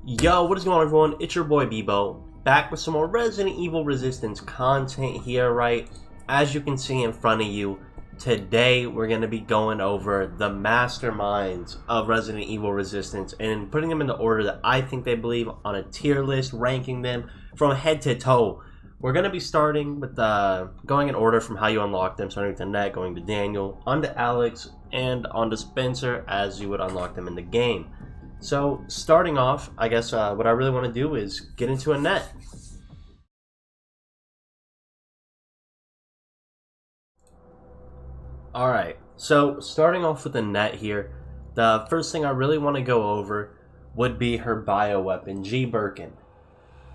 Yo, what is going on, everyone? It's your boy Bebo, back with some more Resident Evil Resistance content here, right? As you can see in front of you, today we're going to be going over the masterminds of Resident Evil Resistance and putting them in the order that I think they believe on a tier list, ranking them from head to toe. We're going to be starting with going in order from how you unlock them, starting with Annette, going to Daniel, onto Alex, and onto Spencer as you would unlock them in the game. So, starting off, I guess what I really want to do is get into Annette. Alright, so starting off with Annette here, the first thing I really want to go over would be her bioweapon, G Birkin.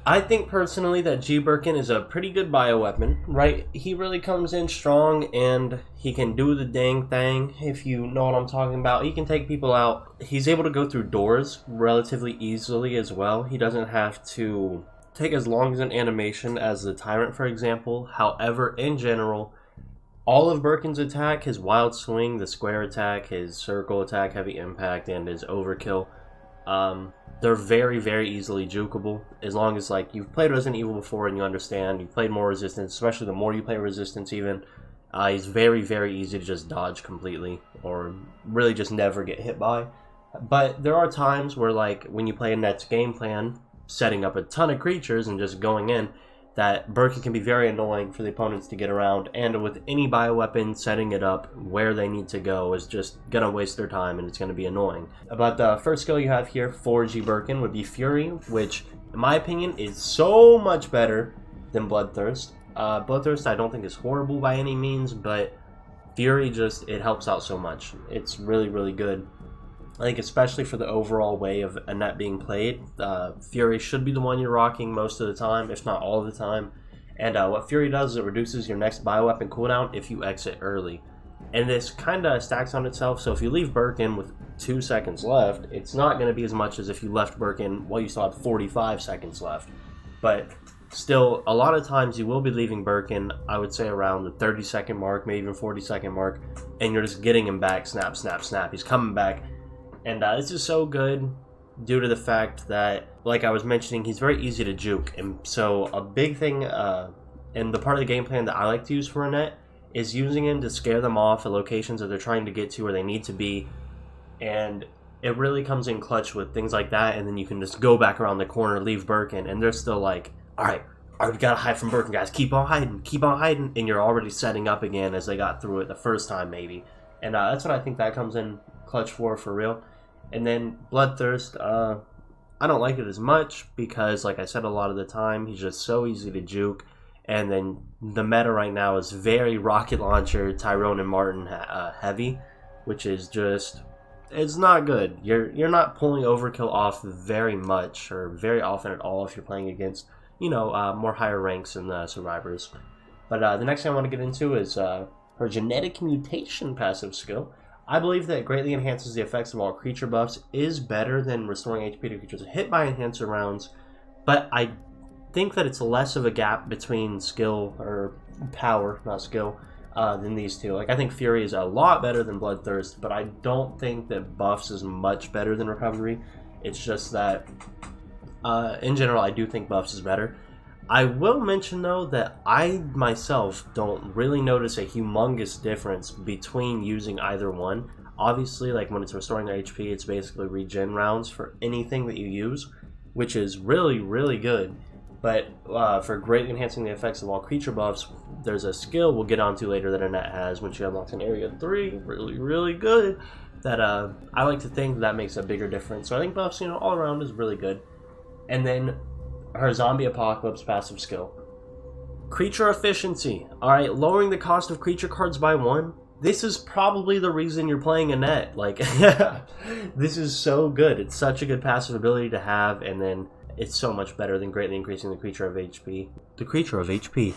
I think personally that G Birkin is a pretty good bioweapon, right? He really comes in strong and he can do the dang thing, if you know what I'm talking about. He can take people out. He's able to go through doors relatively easily as well. He doesn't have to take as long as an animation as the Tyrant, for example. However, in general, all of Birkin's attack, his wild swing, the square attack, his circle attack, heavy impact, and his overkill, they're very, very easily jukeable, as long as like you've played Resident Evil before and you understand, you've played more Resistance, especially the more you play Resistance even, he's very, very easy to just dodge completely, or really just never get hit by. But there are times where, like, when you play Annette's game plan, setting up a ton of creatures and just going in, that Birkin can be very annoying for the opponents to get around, and with any bioweapon, setting it up where they need to go is just gonna waste their time and it's gonna be annoying. But the first skill you have here for G Birkin would be Fury, which in my opinion is so much better than Bloodthirst. Bloodthirst I don't think is horrible by any means, but Fury just, it helps out so much. It's really, really good. I think especially for the overall way of Annette being played, Fury should be the one you're rocking most of the time, if not all of the time. And what Fury does is it reduces your next bioweapon cooldown if you exit early. And this kind of stacks on itself, so if you leave Birkin with 2 seconds left, it's not going to be as much as if you left Birkin while you still have 45 seconds left. But still, a lot of times you will be leaving Birkin, I would say around the 30-second mark, maybe even 40-second mark, and you're just getting him back, snap, snap, snap. He's coming back. And this is so good due to the fact that, like I was mentioning, he's very easy to juke. And so a big thing, and the part of the game plan that I like to use for Annette, is using him to scare them off at locations that they're trying to get to where they need to be. And it really comes in clutch with things like that, and then you can just go back around the corner, leave Birkin, and they're still like, alright, we gotta hide from Birkin, guys, keep on hiding, and you're already setting up again as they got through it the first time, maybe. And that's what I think that comes in clutch for real. And then Bloodthirst, I don't like it as much because, like I said, a lot of the time he's just so easy to juke. And then the meta right now is very rocket launcher, Tyrone and Martin heavy, which is just, it's not good. You're not pulling overkill off very much or very often at all if you're playing against, you know, more higher ranks in the survivors. But the next thing I want to get into is her genetic mutation passive skill. I believe that it greatly enhances the effects of all creature buffs, is better than restoring HP to creatures hit by enhancer rounds, but I think that it's less of a gap between skill, or power, not skill, than these two. Like, I think Fury is a lot better than Bloodthirst, but I don't think that buffs is much better than recovery. It's just that, in general, I do think buffs is better. I will mention, though, that I myself don't really notice a humongous difference between using either one. Obviously, like when it's restoring their HP, it's basically regen rounds for anything that you use, which is really, really good. But for greatly enhancing the effects of all creature buffs, there's a skill we'll get onto later that Annette has when she unlocks an Area 3, really, really good, that I like to think that makes a bigger difference. So I think buffs, you know, all around is really good. And then her Zombie Apocalypse passive skill. Creature efficiency. Alright, lowering the cost of creature cards by 1. This is probably the reason you're playing Annette. Like, this is so good. It's such a good passive ability to have, and then it's so much better than greatly increasing the creature of HP. The creature of HP.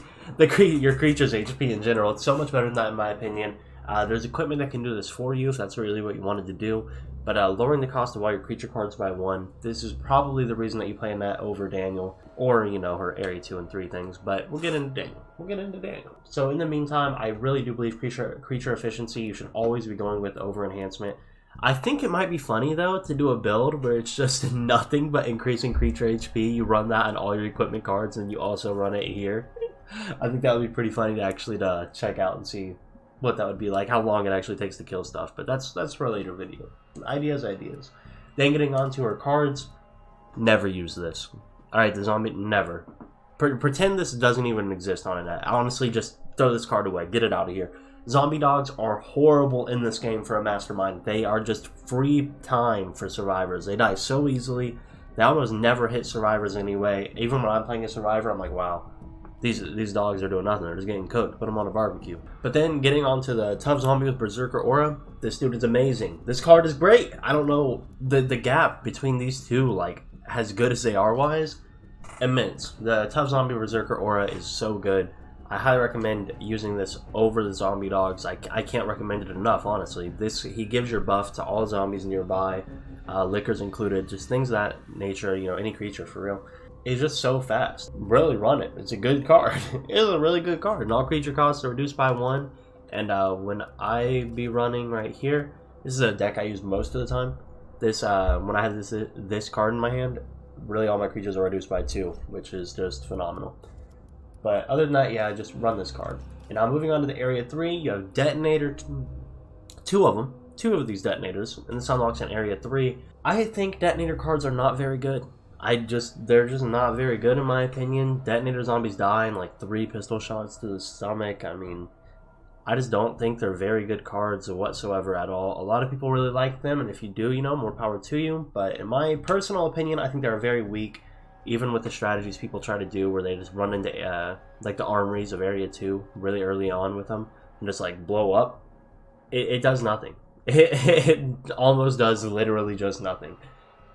Your creature's HP in general. It's so much better than that, in my opinion. There's equipment that can do this for you if that's really what you wanted to do. But lowering the cost of all your creature cards by 1, this is probably the reason that you play Annette over Daniel, or, you know, her Area 2 and 3 things, but we'll get into Daniel. So in the meantime, I really do believe creature efficiency you should always be going with over enhancement. I think it might be funny, though, to do a build where it's just nothing but increasing creature HP. You run that on all your equipment cards, and you also run it here. I think that would be pretty funny to actually check out and see what that would be like, how long it actually takes to kill stuff. But that's for a later video. Ideas. Then getting on to her cards. Never use this. Alright, the zombie, never. Pretend this doesn't even exist on Annette. Honestly, just throw this card away. Get it out of here. Zombie dogs are horrible in this game for a mastermind. They are just free time for survivors. They die so easily. They almost never hit survivors anyway. Even when I'm playing a survivor, I'm like, wow, these dogs are doing nothing. They're just getting cooked. Put them on a barbecue. But then getting onto the tough zombie with Berserker Aura, this dude is amazing. This card is great. I don't know, the gap between these two, like, as good as they are wise, immense. The tough zombie Berserker Aura is so good. I highly recommend using this over the zombie dogs. I can't recommend it enough, honestly. He gives your buff to all zombies nearby, lickers included, just things of that nature, you know, any creature for real. It's just so fast. Really run it. It's a good card. It's a really good card. And all creature costs are reduced by 1. And when I be running right here, this is a deck I use most of the time. This when I have this card in my hand, really all my creatures are reduced by 2, which is just phenomenal. But other than that, yeah, just run this card. And now moving on to the Area 3, you have Detonator, 2 of them. 2 of these Detonators, and this unlocks in Area 3. I think Detonator cards are not very good. They're just not very good in my opinion. Detonator zombies die in like 3 pistol shots to the stomach. I mean, I just don't think they're very good cards whatsoever at all. A lot of people really like them, and if you do, you know, more power to you. But in my personal opinion, I think they're very weak. Even with the strategies people try to do where they just run into like the armories of Area 2 really early on with them and just like blow up, it does nothing. It almost does literally just nothing.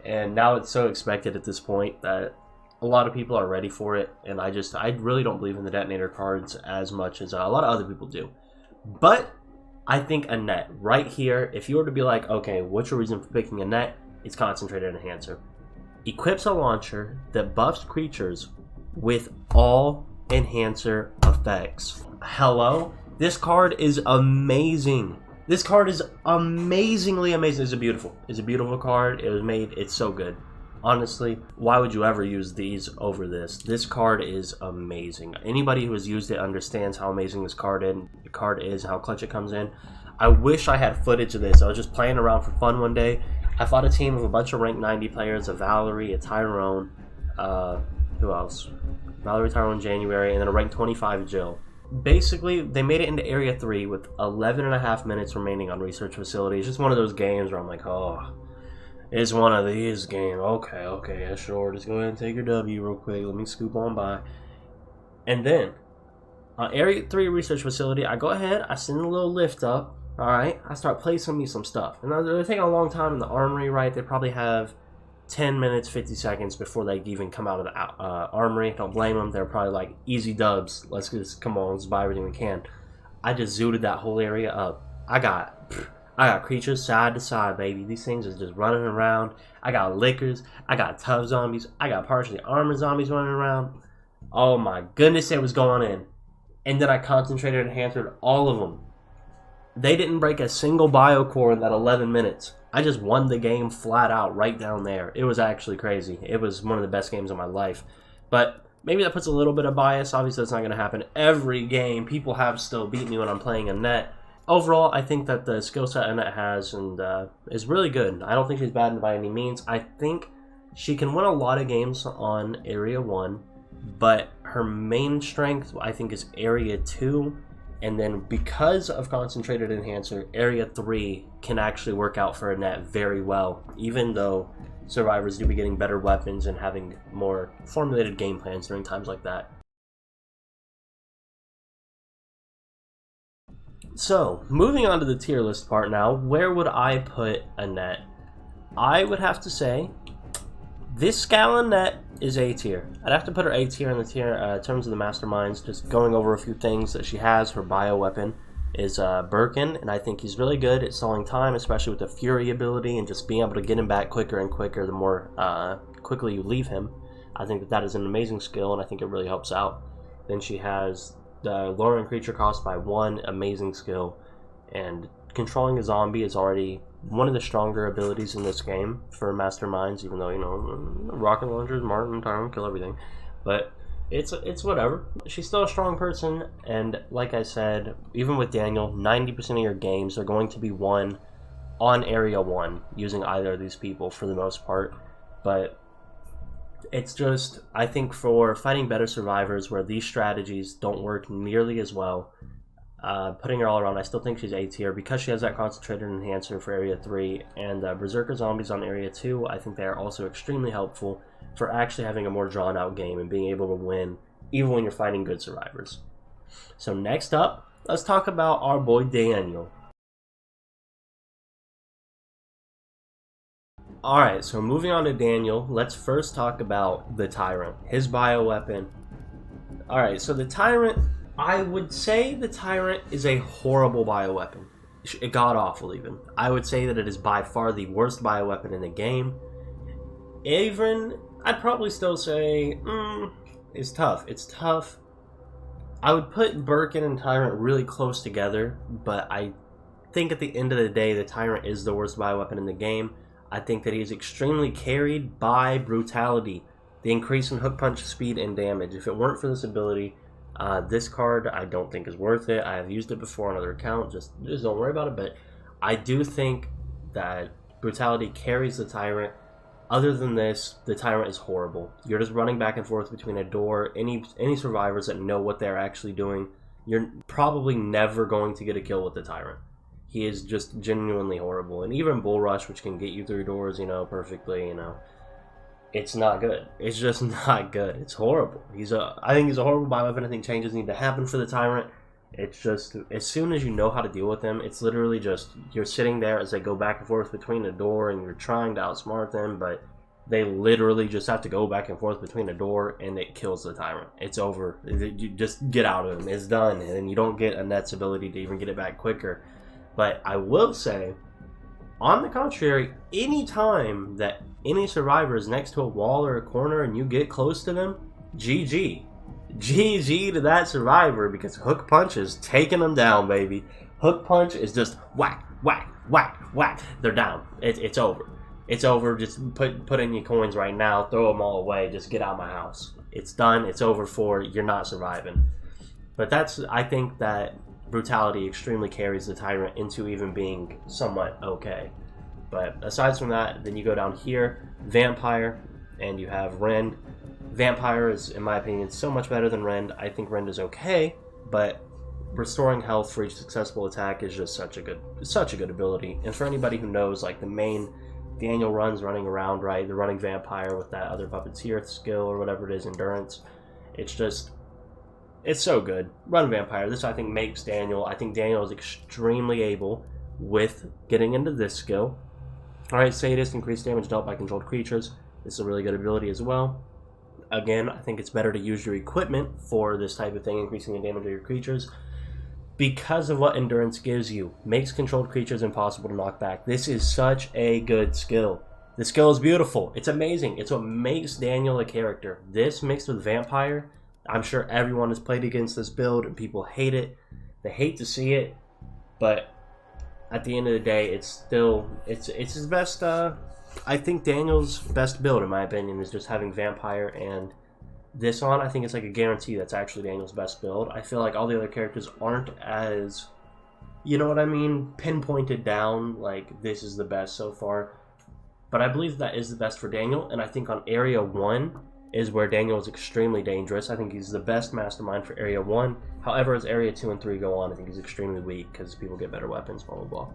And now it's so expected at this point that a lot of people are ready for it, and I really don't believe in the Detonator cards as much as a lot of other people do. But I think Annette, right here, if you were to be like, okay, what's your reason for picking Annette? It's Concentrated Enhancer. Equips a launcher that buffs creatures with all enhancer effects. Hello? This card is amazing. This card is amazingly amazing. It's a beautiful card. It was made, it's so good. Honestly, why would you ever use these over this? This card is amazing. Anybody who has used it understands how amazing this card is, how clutch it comes in. I wish I had footage of this. I was just playing around for fun one day. I fought a team of a bunch of rank 90 players, a Valerie, a Tyrone, who else? Valerie, Tyrone, January, and then a rank 25 Jill. Basically, they made it into Area 3 with 11.5 minutes remaining on Research Facility. It's just one of those games where I'm like, oh, it's one of these games. Okay, yeah, sure. Just go ahead and take your W real quick. Let me scoop on by. And then, on Area 3 Research Facility, I go ahead, I send a little lift up. Alright, I start placing me some stuff. And they're taking a long time in the armory, right? They probably have 10 minutes, 50 seconds before they even come out of the armory. Don't blame them. They're probably like, easy dubs. Let's just, come on, let's buy everything we can. I just zooted that whole area up. I got creatures side to side, baby. These things are just running around. I got lickers. I got tough zombies. I got partially armored zombies running around. Oh my goodness, it was going in. And then I concentrated and enhanced all of them. They didn't break a single bio core in that 11 minutes. I just won the game flat out right down there. It was actually crazy. It was one of the best games of my life. But maybe that puts a little bit of bias. Obviously, that's not going to happen every game. People have still beat me when I'm playing Annette. Overall, I think that the skill set Annette has and is really good. I don't think she's bad by any means. I think she can win a lot of games on Area 1. But her main strength, I think, is Area 2. And then because of Concentrated Enhancer, Area 3 can actually work out for Annette very well, even though survivors do be getting better weapons and having more formulated game plans during times like that. So, moving on to the tier list part now, where would I put Annette? I would have to say, this gal Annette is A tier. I'd have to put her A tier in the terms of the Masterminds. Just going over a few things that she has. Her bioweapon is Birkin, and I think he's really good at stalling time, especially with the Fury ability and just being able to get him back quicker and quicker the more quickly you leave him. I think that is an amazing skill, and I think it really helps out. Then she has the lowering creature cost by 1, amazing skill, and controlling a zombie is already one of the stronger abilities in this game for Masterminds, even though, you know, rocket launchers, Martin, Tyrone, kill everything. But it's whatever. She's still a strong person, and like I said, even with Daniel, 90% of your games are going to be won on Area 1 using either of these people for the most part. But it's just, I think for fighting better survivors where these strategies don't work nearly as well, putting her all around, I still think she's A tier because she has that concentrated enhancer for Area 3, and Berserker Zombies on Area 2, I think they are also extremely helpful for actually having a more drawn out game and being able to win even when you're fighting good survivors. So next up, let's talk about our boy Daniel. Alright, so moving on to Daniel, let's first talk about the Tyrant, his bioweapon. Alright, so the Tyrant, I would say the Tyrant is a horrible bioweapon. God-awful even. I would say that it is by far the worst bioweapon in the game. Even, I'd probably still say, it's tough. It's tough. I would put Birkin and Tyrant really close together, but I think at the end of the day, the Tyrant is the worst bioweapon in the game. I think that he is extremely carried by Brutality, the increase in hook punch speed and damage. If it weren't for this ability, this card I don't think is worth it. I have used it before on other accounts, just don't worry about it. But I do think that Brutality carries the Tyrant. Other than this, the Tyrant is horrible. You're just running back and forth between a door. Any survivors that know what they're actually doing, you're probably never going to get a kill with the Tyrant. He is just genuinely horrible. And even Bull Rush, which can get you through doors, you know, perfectly, you know, it's not good. It's just not good. It's horrible. I think he's a horrible bioweapon. I think changes need to happen for the Tyrant. It's just, as soon as you know how to deal with them, it's literally just, you're sitting there as they go back and forth between the door and you're trying to outsmart them, but they literally just have to go back and forth between the door and it kills the Tyrant. It's over. You just get out of him. It's done. And then you don't get Annette's ability to even get it back quicker. But I will say, on the contrary, any time that any survivor is next to a wall or a corner and you get close to them, GG. GG to that survivor, because Hook Punch is taking them down, baby. Hook Punch is just whack, whack, whack, whack. They're down. It's over. It's over. Just put in your coins right now. Throw them all away. Just get out of my house. It's done. It's over for. You're not surviving. But I think that Brutality extremely carries the Tyrant into even being somewhat okay. But aside from that, then you go down here, Vampire, and you have Rend. Vampire is, in my opinion, so much better than Rend. I think Rend is okay, but restoring health for each successful attack is just such a good ability. And for anybody who knows, like, the main Daniel runs running around, right? They're running Vampire with that other Puppeteer skill or whatever it is, Endurance. It's so good. Run Vampire. This, I think, makes Daniel. I think Daniel is extremely able with getting into this skill. Alright, Sadist, increased damage dealt by controlled creatures. This is a really good ability as well. Again, I think it's better to use your equipment for this type of thing, increasing the damage of your creatures, because of what Endurance gives you. Makes controlled creatures impossible to knock back. This is such a good skill. The skill is beautiful. It's amazing. It's what makes Daniel a character. This mixed with Vampire, I'm sure everyone has played against this build and people hate it. They hate to see it, but at the end of the day, it's his best. I think Daniel's best build, in my opinion, is just having Vampire and this on. I think it's like a guarantee that's actually Daniel's best build. I feel like all the other characters aren't as, you know what I mean, pinpointed down, like this is the best so far. But I believe that is the best for Daniel, and I think on Area 1 is where Daniel is extremely dangerous. I think he's the best Mastermind for Area 1. However, as Area 2 and 3 go on, I think he's extremely weak because people get better weapons, blah, blah, blah.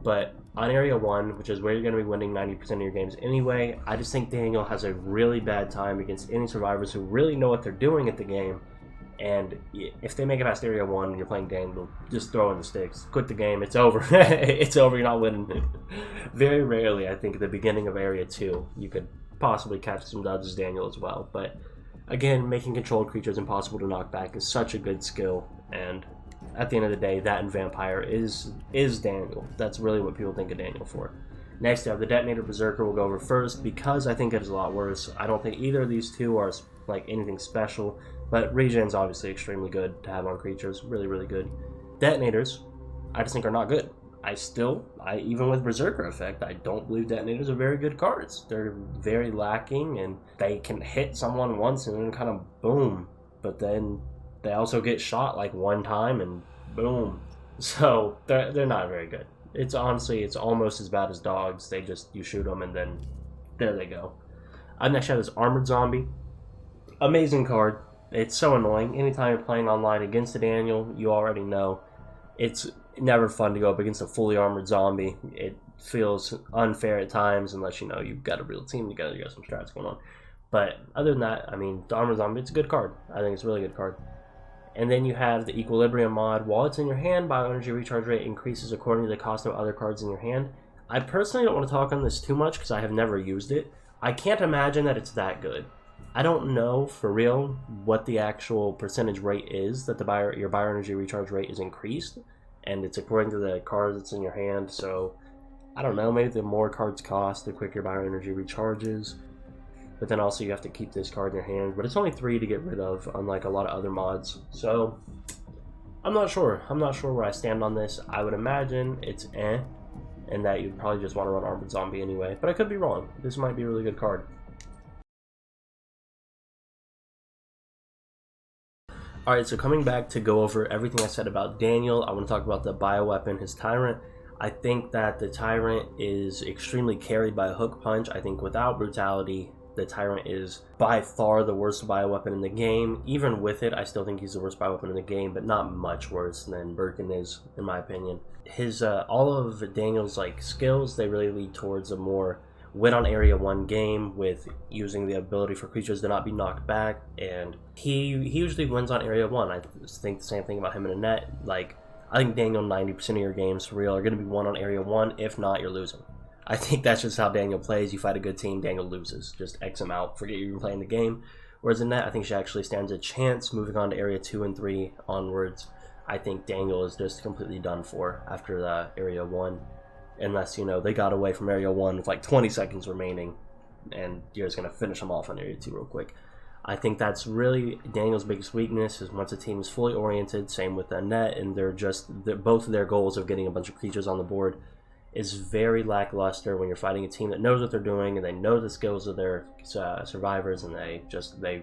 But on Area 1, which is where you're going to be winning 90% of your games anyway, I just think Daniel has a really bad time against any survivors who really know what they're doing at the game. And if they make it past Area 1 and you're playing Daniel, just throw in the sticks. Quit the game. It's over. It's over. You're not winning. Very rarely, I think, at the beginning of Area 2, you could possibly catch some duds as Daniel as well. But again, making controlled creatures impossible to knock back is such a good skill. And at the end of the day, that and Vampire is Daniel. That's really what people think of Daniel for. Next, you have the Detonator Berserker. We'll go over first because I think it is a lot worse. I don't think either of these two are like anything special, but regen's obviously extremely good to have on creatures. Really, really good. Detonators, I just think are not good. even with Berserker Effect, I don't believe Detonators are very good cards. They're very lacking, and they can hit someone once and then kind of boom. But then they also get shot like one time and boom. So they're not very good. It's almost as bad as dogs. You shoot them and then there they go. Next I have this Armored Zombie. Amazing card. It's so annoying. Anytime you're playing online against a Daniel, you already know it's never fun to go up against a fully armored zombie. It feels unfair at times unless you've got a real team together, you got some strats going on. But other than that, I mean, the Armored Zombie, it's a good card. I think it's a really good card. And then you have the Equilibrium mod. While it's in your hand, bioenergy recharge rate increases according to the cost of other cards in your hand. I personally don't want to talk on this too much because I have never used it. I can't imagine that it's that good. I don't know for real what the actual percentage rate is that your bioenergy recharge rate is increased, and it's according to the cards that's in your hand. So I don't know, maybe the more cards cost, the quicker bioenergy recharges. But then also you have to keep this card in your hand. But it's only 3 to get rid of, unlike a lot of other mods. So I'm not sure. I'm not sure where I stand on this. I would imagine it's and that you'd probably just want to run Armored Zombie anyway. But I could be wrong. This might be a really good card. Alright, so coming back to go over everything I said about Daniel, I want to talk about the bioweapon, his Tyrant. I think that the Tyrant is extremely carried by a Hook Punch. I think without Brutality, the Tyrant is by far the worst bioweapon in the game. Even with it, I still think he's the worst bioweapon in the game, but not much worse than Birkin is, in my opinion. His all of Daniel's skills, they really lead towards a more win on Area 1 game with using the ability for creatures to not be knocked back, and he usually wins on Area 1. I think the same thing about him and Annette. I think Daniel, 90% of your games for real are going to be won on Area 1. If not, you're losing. I think that's just how Daniel plays. You fight a good team, Daniel loses. Just X him out, forget you're even playing the game. Whereas Annette, I think she actually stands a chance moving on to Area 2 and 3 onwards. I think Daniel is just completely done for after the Area 1. Unless, they got away from Area 1 with 20 seconds remaining, and you're just going to finish them off on Area 2 real quick. I think that's really Daniel's biggest weakness, is once a team is fully oriented, same with Annette, and both of their goals of getting a bunch of creatures on the board is very lackluster when you're fighting a team that knows what they're doing, and they know the skills of their survivors, and they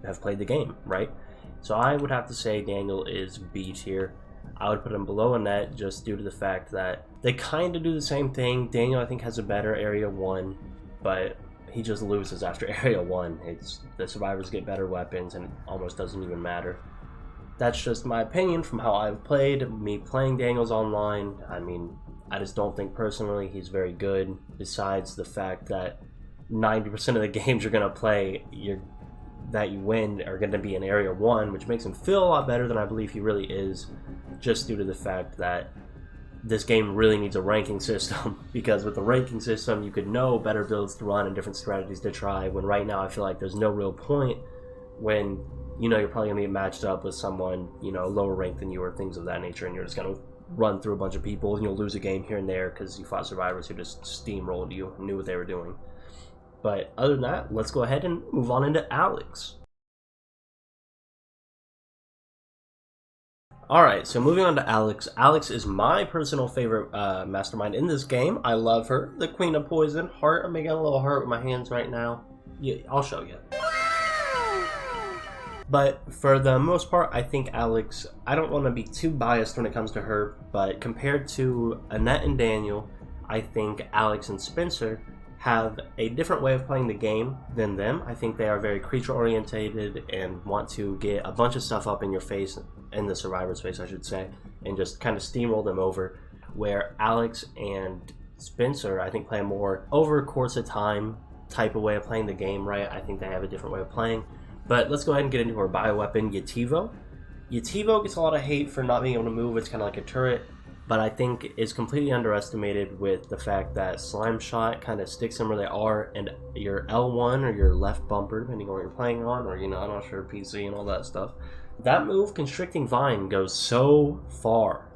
have played the game, right? So I would have to say Daniel is B tier. I would put him below Annette just due to the fact that they kind of do the same thing. Daniel, I think, has a better Area 1, but he just loses after Area 1. The survivors get better weapons, and it almost doesn't even matter. That's just my opinion from how I've played. Me playing Daniel's online, I mean, I just don't think personally he's very good, besides the fact that 90% of the games you're going to play that you win are going to be in Area 1, which makes him feel a lot better than I believe he really is, just due to the fact that this game really needs a ranking system, because with the ranking system you could know better builds to run and different strategies to try, when right now I feel like there's no real point when you're probably going to get matched up with someone lower ranked than you or things of that nature, and you're just going to run through a bunch of people and you'll lose a game here and there because you fought survivors who just steamrolled you and knew what they were doing. But other than that, let's go ahead and move on into Alex. Alright, so moving on to Alex. Alex is my personal favorite mastermind in this game. I love her. The Queen of Poison. Heart. I'm making a little heart with my hands right now. Yeah, I'll show you. But for the most part, I think Alex, I don't want to be too biased when it comes to her, but compared to Annette and Daniel, I think Alex and Spencer have a different way of playing the game than them. I think they are very creature orientated and want to get a bunch of stuff up in your face, in the survivor's face I should say, and just kind of steamroll them over, where Alex and Spencer I think play a more over course of time type of way of playing the game, right? I think they have a different way of playing. But let's go ahead and get into her bioweapon, Yativo. Yativo gets a lot of hate for not being able to move. It's kind of like a turret, but I think is completely underestimated with the fact that Slime Shot kind of sticks them where they are, and your L1 or your left bumper, depending on what you're playing on, or I'm not sure, PC and all that stuff. That move, Constricting Vine, goes so far.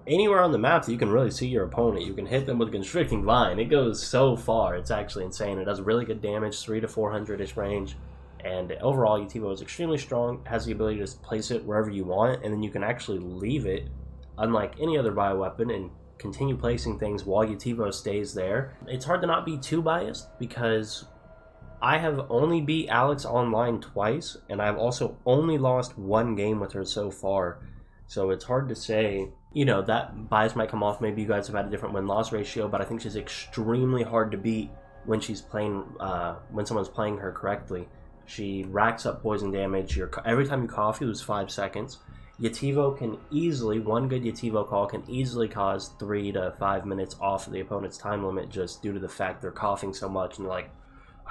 Anywhere on the map that you can really see your opponent, you can hit them with Constricting Vine. It goes so far. It's actually insane. It does really good damage, 300 to 400-ish range. And overall, Yativo is extremely strong, has the ability to just place it wherever you want, and then you can actually leave it, unlike any other bioweapon, and continue placing things while Yativo stays there. It's hard to not be too biased because I have only beat Alex online twice, and I've also only lost one game with her so far. So it's hard to say, you know, that bias might come off. Maybe you guys have had a different win-loss ratio, but I think she's extremely hard to beat when she's playing, when someone's playing her correctly. She racks up poison damage. Every time you cough, you lose 5 seconds. Yativo can easily, one good Yativo call can easily cause 3 to 5 minutes off of the opponent's time limit just due to the fact they're coughing so much and they're like,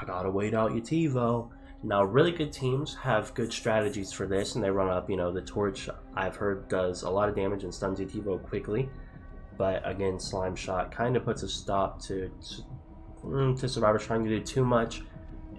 I gotta wait out Yativo. Now, really good teams have good strategies for this, and they run up, you know, the torch, I've heard, does a lot of damage and stuns Yativo quickly. But again, Slime Shot kind of puts a stop to survivors trying to do too much,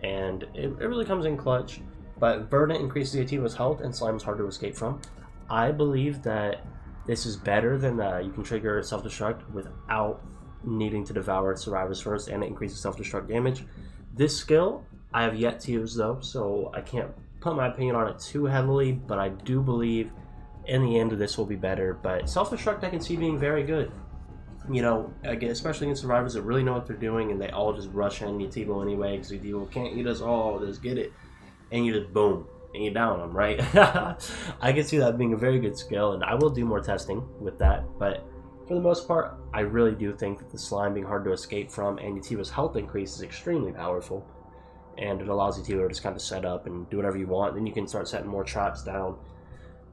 and it really comes in clutch. But Verdant increases Yativo's health, and Slime is hard to escape from. I believe that this is better than you can trigger self-destruct without needing to devour survivors first, and it increases self-destruct damage. This skill I have yet to use though, so I can't put my opinion on it too heavily, but I do believe in the end this will be better. But self-destruct I can see being very good. You know, again, especially against survivors that really know what they're doing and they all just rush in Yativo anyway, because Yativo can't eat us all, just get it. And you just boom, and you down them, right? I can see that being a very good skill, and I will do more testing with that, but for the most part, I really do think that the slime being hard to escape from and Yativo's health increase is extremely powerful. And it allows Yativo to just kind of set up and do whatever you want. Then you can start setting more traps down.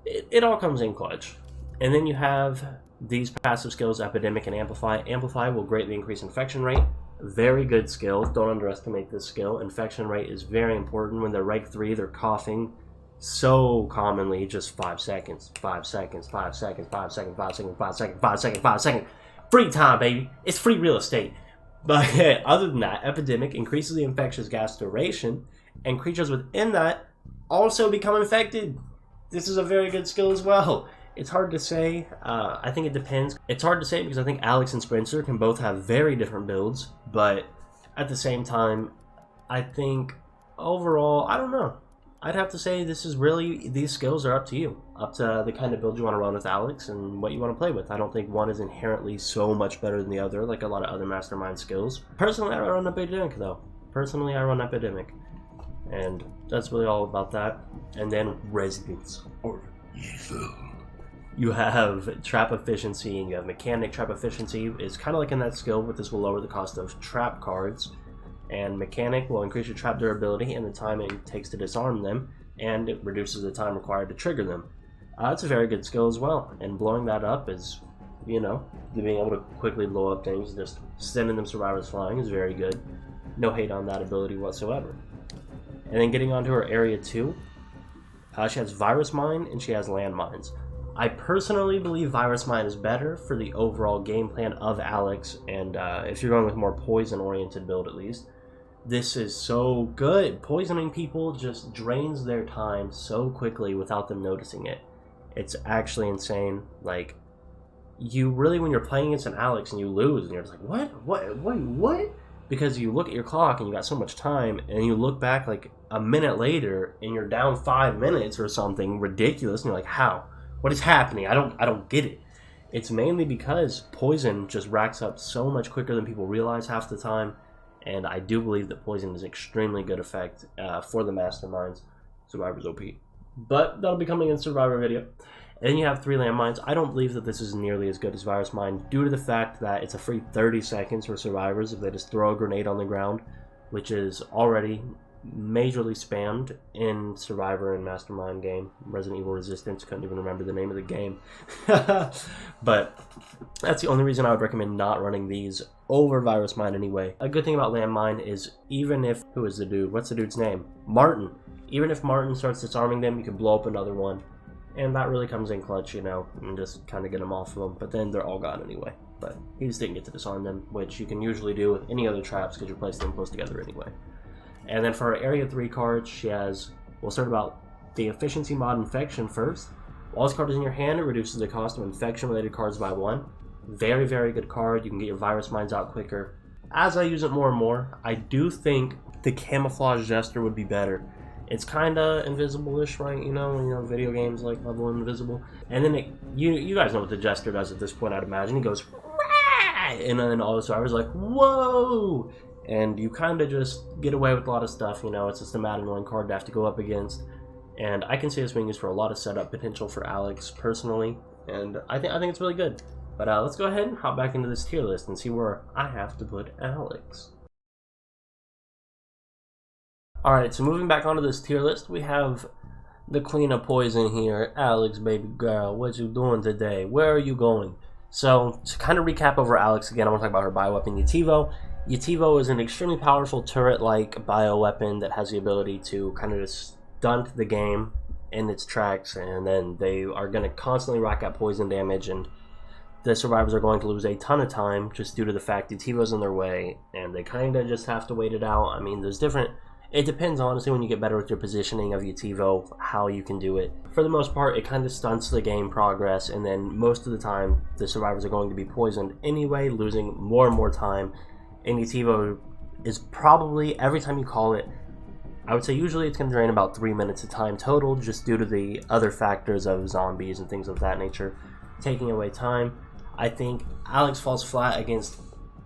It all comes in clutch. And then you have these passive skills, Epidemic and Amplify. Amplify will greatly increase infection rate. Very good skill. Don't underestimate this skill. Infection rate is very important. When they're rank 3, they're coughing so commonly, just 5 seconds, 5 seconds, 5 seconds, 5 seconds, 5 seconds, 5 seconds, 5 seconds, 5 seconds. Free time, baby. It's free real estate. But other than that, Epidemic increases the infectious gas duration, and creatures within that also become infected. This is a very good skill as well. It's hard to say. I think it depends. It's hard to say because I think Alex and Spencer can both have very different builds, but at the same time, I think overall, I don't know. I'd have to say this is really, these skills are up to you. Up to the kind of build you want to run with Alex and what you want to play with. I don't think one is inherently so much better than the other, like a lot of other Mastermind skills. Personally, I run Epidemic though. Personally, I run Epidemic. And that's really all about that. And then Residence or Evil. You have Trap Efficiency and you have Mechanic. Trap Efficiency is kind of like in that skill, but this will lower the cost of trap cards. And Mechanic will increase your trap durability and the time it takes to disarm them, and it reduces the time required to trigger them. It's a very good skill as well, and blowing that up is, you know, being able to quickly blow up things, just sending them survivors flying is very good. No hate on that ability whatsoever. And then getting onto her area 2, she has Virus Mine and she has Landmines. I personally believe Virus Mine is better for the overall game plan of Alex, and if you're going with a more poison-oriented build at least. This is so good. Poisoning people just drains their time so quickly without them noticing it. It's actually insane. Like, you really, when you're playing against an Alex and you lose, and you're just like, what? Because you look at your clock and you got so much time, and you look back like a minute later and you're down 5 minutes or something ridiculous, and you're like, how? What is happening? I don't get it. It's mainly because poison just racks up so much quicker than people realize half the time. And I do believe that poison is extremely good effect for the Masterminds. Survivor's OP. But that'll be coming in Survivor video. And then you have 3 landmines. I don't believe that this is nearly as good as Virus Mine due to the fact that it's a free 30 seconds for survivors if they just throw a grenade on the ground, which is already majorly spammed in Survivor and Mastermind game. Resident Evil Resistance, couldn't even remember the name of the game. But that's the only reason I would recommend not running these over Virus Mine anyway. A good thing about Landmine is even if, who is the dude? What's the dude's name? Martin. Even if Martin starts disarming them, you can blow up another one. And that really comes in clutch, you know, and just kind of get them off of them. But then they're all gone anyway. But he just didn't get to disarm them, which you can usually do with any other traps because you're placing them close together anyway. And then for her Area 3 cards, she has, we'll start about the Efficiency mod Infection first. While this card is in your hand, it reduces the cost of infection-related cards by 1. Very, very good card. You can get your Virus Mines out quicker. As I use it more and more, I do think the Camouflage Jester would be better. It's kind of invisible-ish, right? You know, video games like level invisible. And then you guys know what the Jester does at this point, I'd imagine. He goes, and then all the survivors are like, whoa! And you kind of just get away with a lot of stuff, you know, it's just a mad annoying card to have to go up against. And I can see this being used for a lot of setup potential for Alex, personally. And I think it's really good. But let's go ahead and hop back into this tier list and see where I have to put Alex. Alright, so moving back onto this tier list, we have the Queen of Poison here. Alex, baby girl, what you doing today? Where are you going? So, to kind of recap over Alex again, I want to talk about her bioweapon, Yativo. Yativo is an extremely powerful turret-like bioweapon that has the ability to kind of just stunt the game in its tracks, and then they are going to constantly rack up poison damage, and the survivors are going to lose a ton of time just due to the fact Yativo's in their way, and they kind of just have to wait it out. I mean, there's different... It depends, honestly, when you get better with your positioning of Yativo, how you can do it. For the most part, it kind of stunts the game progress, and then most of the time, the survivors are going to be poisoned anyway, losing more and more time. And Yativo is probably, every time you call it, I would say usually it's going to drain about 3 minutes of time total, just due to the other factors of zombies and things of that nature, taking away time. I think Alex falls flat against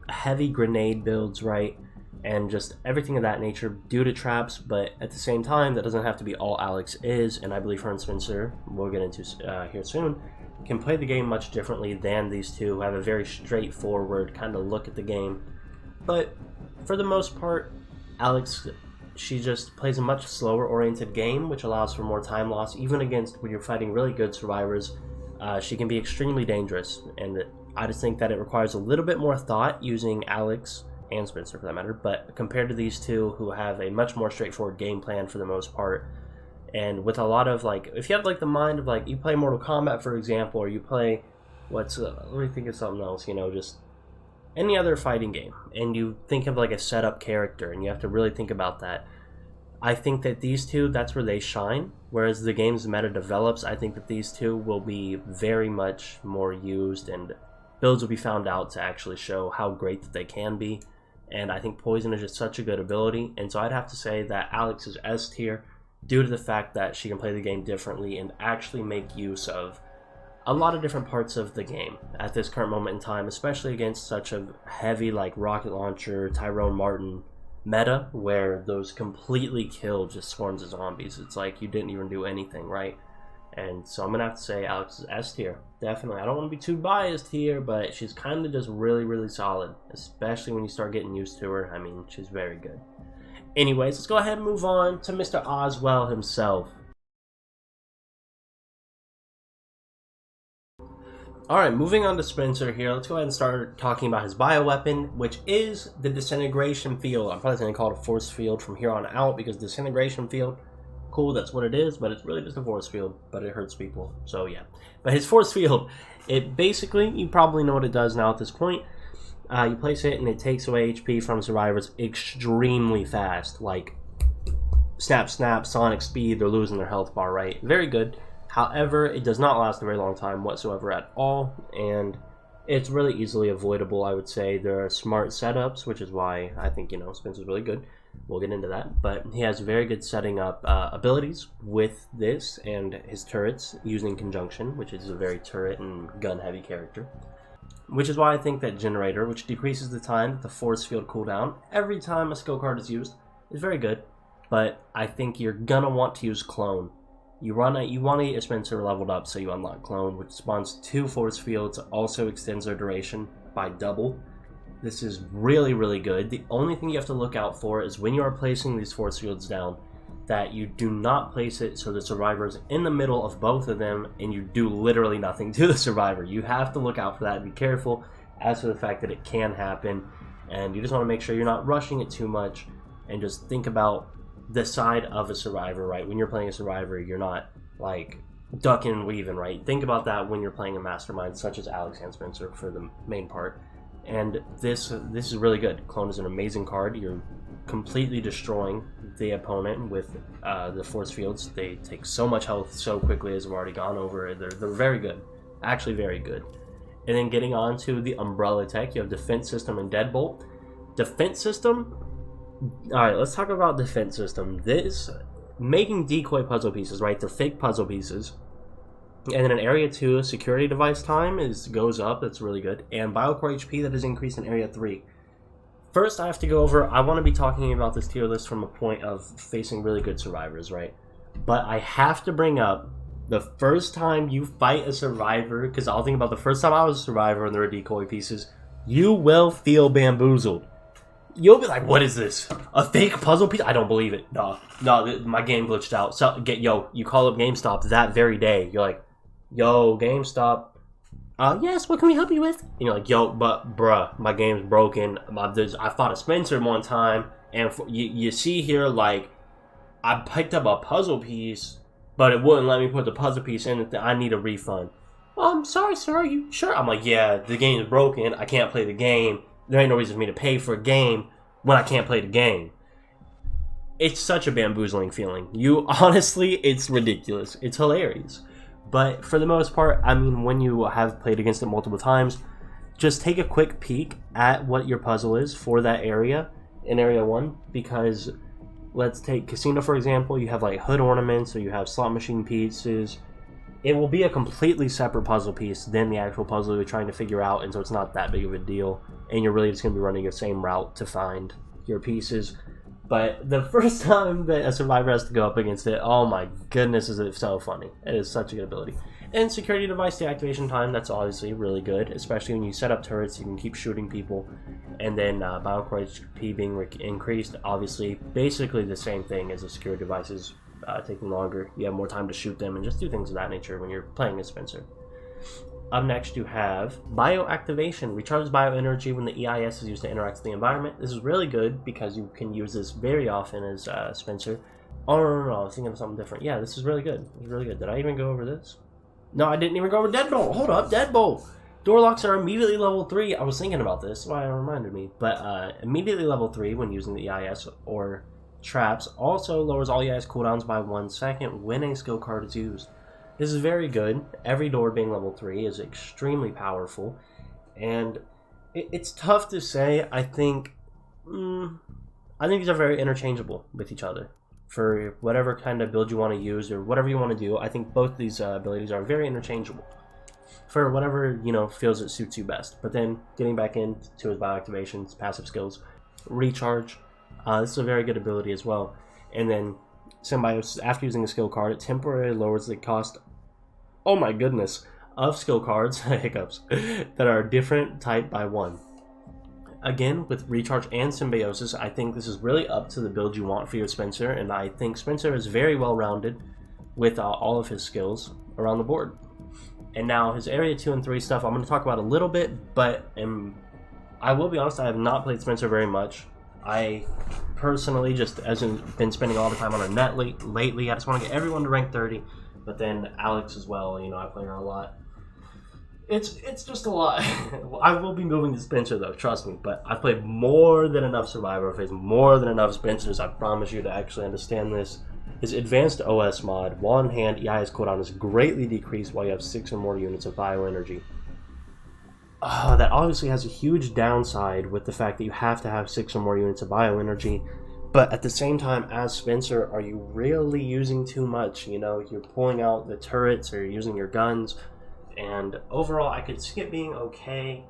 heavy grenade builds, right? And just everything of that nature due to traps, but at the same time, that doesn't have to be all Alex is, and I believe her and Spencer, we'll get into here soon, can play the game much differently than these two, who have a very straightforward kind of look at the game. But for the most part, Alex, she just plays a much slower oriented game, which allows for more time loss. Even against when you're fighting really good survivors, she can be extremely dangerous, and I just think that it requires a little bit more thought using Alex and Spencer for that matter, but compared to these two who have a much more straightforward game plan for the most part, and with a lot of like, if you have like the mind of like, you play Mortal Kombat for example, or you play let me think of something else, you know, just any other fighting game, and you think of like a setup character and you have to really think about that. I think that these two, that's where they shine, whereas the game's meta develops, I think that these two will be very much more used, and builds will be found out to actually show how great that they can be. And I think Poison is just such a good ability, and so I'd have to say that Alex is S tier due to the fact that she can play the game differently and actually make use of a lot of different parts of the game at this current moment in time, especially against such a heavy like rocket launcher, Tyrone Martin meta, where those completely kill just swarms of zombies. It's like you didn't even do anything, right? And so I'm gonna have to say Alex is S tier, definitely. I don't want to be too biased here, but she's kind of just really, really solid, especially when you start getting used to her. I mean, she's very good. Anyways, let's go ahead and move on to Mr. Oswell himself. Alright, moving on to Spencer here. Let's go ahead and start talking about his bioweapon, which is the Disintegration Field. I'm probably going to call it a Force Field from here on out, because Disintegration Field, cool, that's what it is, but it's really just a force field, but it hurts people, so yeah. But his force field, it basically, you probably know what it does now at this point. You place it and it takes away HP from survivors extremely fast, like snap, snap, sonic speed, they're losing their health bar, right? Very good. However, it does not last a very long time whatsoever at all, and it's really easily avoidable, I would say. There are smart setups, which is why I think, you know, Spencer's really good. We'll get into that, but he has very good setting up abilities with this and his turrets using conjunction, which is a very turret and gun heavy character, which is why I think that Generator, which decreases the time that the force field cooldown every time a skill card is used, is very good. But I think you're gonna want to use Clone. You want to get Spencer leveled up, so you unlock Clone, which spawns 2 force fields, also extends their duration by double. This is really, really good. The only thing you have to look out for is when you are placing these force fields down, that you do not place it so the survivor's in the middle of both of them and you do literally nothing to the survivor. You have to look out for that and be careful as to the fact that it can happen, and you just want to make sure you're not rushing it too much, and just think about the side of a survivor, right? When you're playing a survivor, you're not like ducking and weaving, right? Think about that when you're playing a mastermind such as Alex and Spencer for the main part. And this is really good. Clone is an amazing card. You're completely destroying the opponent with the force fields. They take so much health so quickly, as we've already gone over. They're very good, actually very good. And then getting on to the umbrella tech, you have defense system and deadbolt. Defense system. All right, let's talk about defense system. This making decoy puzzle pieces, right? They're fake puzzle pieces. And then in Area 2, security device time goes up. That's really good. And Biocore HP, that is increased in Area 3. First, I have to go over, I want to be talking about this tier list from a point of facing really good survivors, right? But I have to bring up the first time you fight a survivor, because I'll think about the first time I was a survivor and there were decoy pieces, you will feel bamboozled. You'll be like, what is this? A fake puzzle piece? I don't believe it. No, my game glitched out. So, you call up GameStop that very day. You're like, yo, GameStop. Yes, what can we help you with? And you're like, yo, but bruh, my game's broken. I fought a Spencer one time, and you see here, like, I picked up a puzzle piece, but it wouldn't let me put the puzzle piece in. I need a refund. I'm sorry, sir. Are you sure? I'm like, yeah, the game is broken. I can't play the game. There ain't no reason for me to pay for a game when I can't play the game. It's such a bamboozling feeling. Honestly, it's ridiculous. It's hilarious. But for the most part, I mean, when you have played against it multiple times, just take a quick peek at what your puzzle is for that area in Area 1. Because let's take Casino, for example. You have like hood ornaments, or you have slot machine pieces. It will be a completely separate puzzle piece than the actual puzzle you're trying to figure out, and so it's not that big of a deal. And you're really just going to be running the same route to find your pieces. But the first time that a survivor has to go up against it, oh my goodness, is it so funny. It is such a good ability. And security device deactivation time, that's obviously really good, especially when you set up turrets, you can keep shooting people. And then Biocore HP being increased, obviously, basically the same thing as the security devices taking longer. You have more time to shoot them and just do things of that nature when you're playing as Spencer. Up next, you have Bioactivation. Recharges bioenergy when the EIS is used to interact with the environment. This is really good because you can use this very often as Spencer. Oh, no, I was thinking of something different. Yeah, this is really good. It's really good. Did I even go over this? No, I didn't even go over Deadbolt. Hold up, Deadbolt. Door locks are immediately level 3. I was thinking about this. That's why it reminded me. But immediately level 3 when using the EIS or traps. Also lowers all EIS cooldowns by 1 second when a skill card is used. This is very good. Every door being level 3 is extremely powerful. And it's tough to say. I think these are very interchangeable with each other. For whatever kind of build you want to use or whatever you want to do, I think both these abilities are very interchangeable. For whatever, feels it suits you best. But then getting back into his bioactivations, passive skills, recharge. This is a very good ability as well. And then Symbiosis, after using a skill card, it temporarily lowers the cost, oh my goodness, of skill cards, hiccups, that are different type by 1. Again, with Recharge and Symbiosis, I think this is really up to the build you want for your Spencer, and I think Spencer is very well rounded with all of his skills around the board. And now his Area 2 and 3 stuff I'm going to talk about a little bit, but I will be honest, I have not played Spencer very much. I personally just hasn't been spending all the time on Annette lately. I just want to get everyone to rank 30, but then Alex as well. I play her a lot. It's just a lot. I will be moving to Spencer though, trust me. But I've played more than enough Survivor. I've played more than enough Spencers. I promise you to actually understand this. His Advanced OS mod, while in hand, EIS cooldown is greatly decreased while you have 6 or more units of bioenergy. That obviously has a huge downside with the fact that you have to have 6 or more units of bioenergy, but at the same time, as Spencer, are you really using too much? You're pulling out the turrets or you're using your guns, and overall I could see it being okay.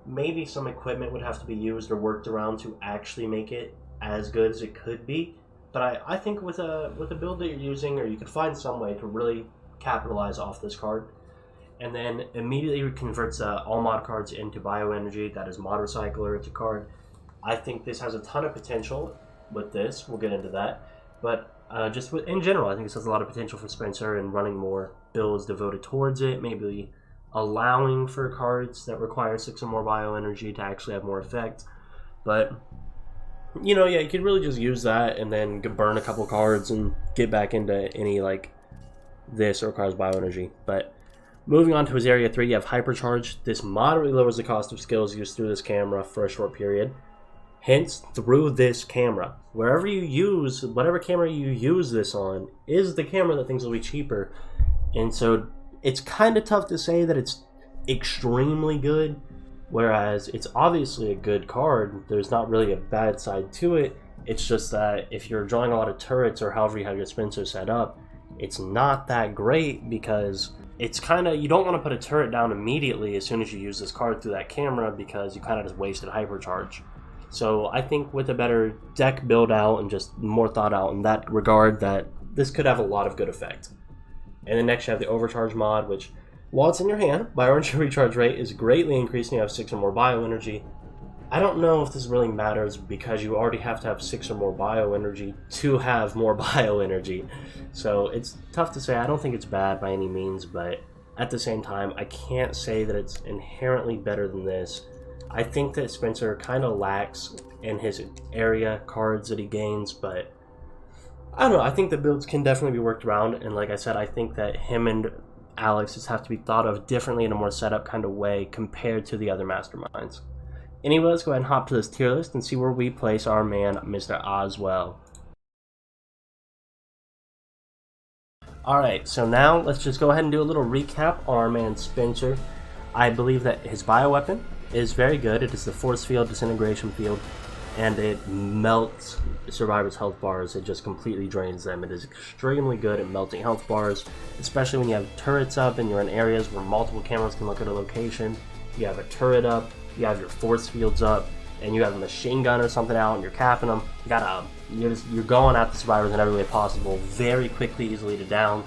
Maybe some equipment would have to be used or worked around to actually make it as good as it could be, but I think with a build that you're using, or you could find some way to really capitalize off this card. And then immediately converts all mod cards into bioenergy. That is mod recycler. It's a card. I think this has a ton of potential with this. We'll get into that. But in general, I think this has a lot of potential for Spencer and running more builds devoted towards it. Maybe allowing for cards that require 6 or more bioenergy to actually have more effect. But, you could really just use that and then burn a couple cards and get back into any, this requires bioenergy. But moving on to his Area 3, you have Hypercharge. This moderately lowers the cost of skills used through this camera for a short period. Hence, through this camera. Whatever camera you use this on is the camera that things will be cheaper. And so it's kind of tough to say that it's extremely good, whereas it's obviously a good card. There's not really a bad side to it. It's just that if you're drawing a lot of turrets or however you have your Spencer set up, it's not that great because it's kind of, you don't want to put a turret down immediately as soon as you use this card through that camera, because you kind of just wasted hypercharge. So I think with a better deck build out and just more thought out in that regard, that this could have a lot of good effect. And then next you have the overcharge mod, which, while it's in your hand, bio energy recharge rate is greatly increasing. You have 6 or more bio energy. I don't know if this really matters, because you already have to have 6 or more bio energy to have more bio energy. So it's tough to say. I don't think it's bad by any means, but at the same time, I can't say that it's inherently better than this. I think that Spencer kind of lacks in his area cards that he gains, but I don't know. I think the builds can definitely be worked around, and like I said, I think that him and Alex just have to be thought of differently in a more setup kind of way compared to the other masterminds. Anyway, let's go ahead and hop to this tier list and see where we place our man, Mr. Oswell. Alright, so now let's just go ahead and do a little recap on our man Spencer. I believe that his bioweapon is very good. It is the force field, disintegration field, and it melts survivors' health bars. It just completely drains them. It is extremely good at melting health bars, especially when you have turrets up and you're in areas where multiple cameras can look at a location. You have a turret up, you have your force fields up, and you have a machine gun or something out, and you're capping them. You're going at the survivors in every way possible, very quickly, easily to down,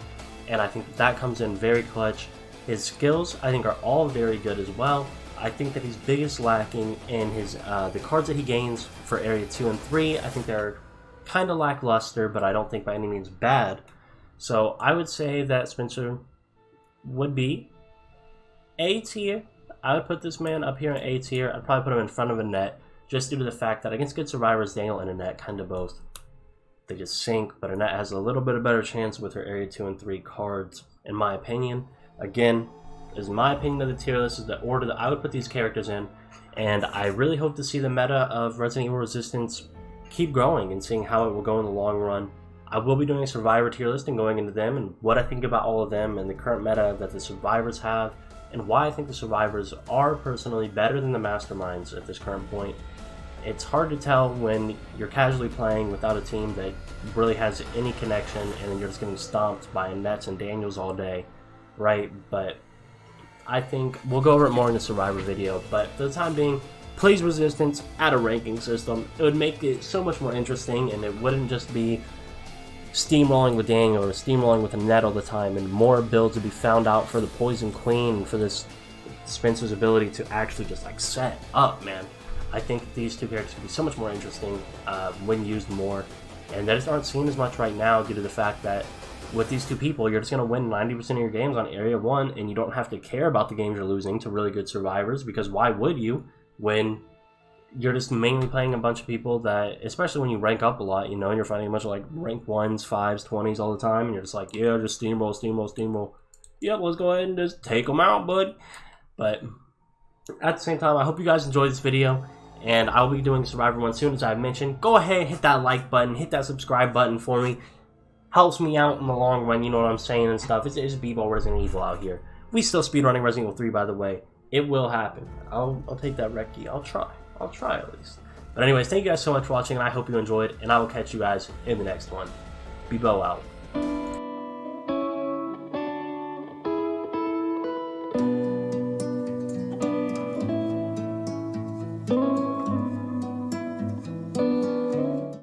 and I think that comes in very clutch. His skills, I think, are all very good as well. I think that he's biggest lacking in his the cards that he gains for Area 2 and 3. I think they're kind of lackluster, but I don't think by any means bad. So I would say that Spencer would be A tier. I would put this man up here in A tier. I'd probably put him in front of Annette, just due to the fact that against good survivors, Daniel and Annette kind of both, they just sink, but Annette has a little bit of better chance with her Area 2 and 3 cards, in my opinion. Again, is my opinion of the tier list, is the order that I would put these characters in, and I really hope to see the meta of Resident Evil Resistance keep growing and seeing how it will go in the long run. I will be doing a survivor tier list and going into them and what I think about all of them and the current meta that the survivors have, and why I think the survivors are personally better than the masterminds at this current point. It's hard to tell when you're casually playing without a team that really has any connection, and then you're just getting stomped by Annettes and Daniels all day, right? But I think we'll go over it more in the survivor video, but for the time being, please Resistance, add a ranking system. It would make it so much more interesting, and it wouldn't just be steamrolling with Daniel or steamrolling with Annette all the time, and more builds would be found out for the Poison Queen, for this Spencer's ability to actually just like set up, man. I think these two characters could be so much more interesting when used more, and they just aren't seen as much right now due to the fact that with these two people, you're just going to win 90% of your games on Area 1, and you don't have to care about the games you're losing to really good survivors, because why would you when you're just mainly playing a bunch of people that, especially when you rank up a lot, you know, you're fighting a bunch of like rank 1s, 5s, 20s all the time, and you're just like, yeah, just steamroll, steamroll, steamroll. Yep, let's go ahead and just take them out, bud. But at the same time, I hope you guys enjoyed this video, and I'll be doing Survivor 1 soon, as I mentioned. Go ahead, hit that like button, hit that subscribe button for me. Helps me out in the long run, you know what I'm saying, and stuff. It's b-ball Resident Evil out here. We still speedrunning Resident Evil 3, by the way. It will happen. I'll take that recce. I'll try at least. But anyways, thank you guys so much for watching, and I hope you enjoyed, and I will catch you guys in the next one. b-ball out.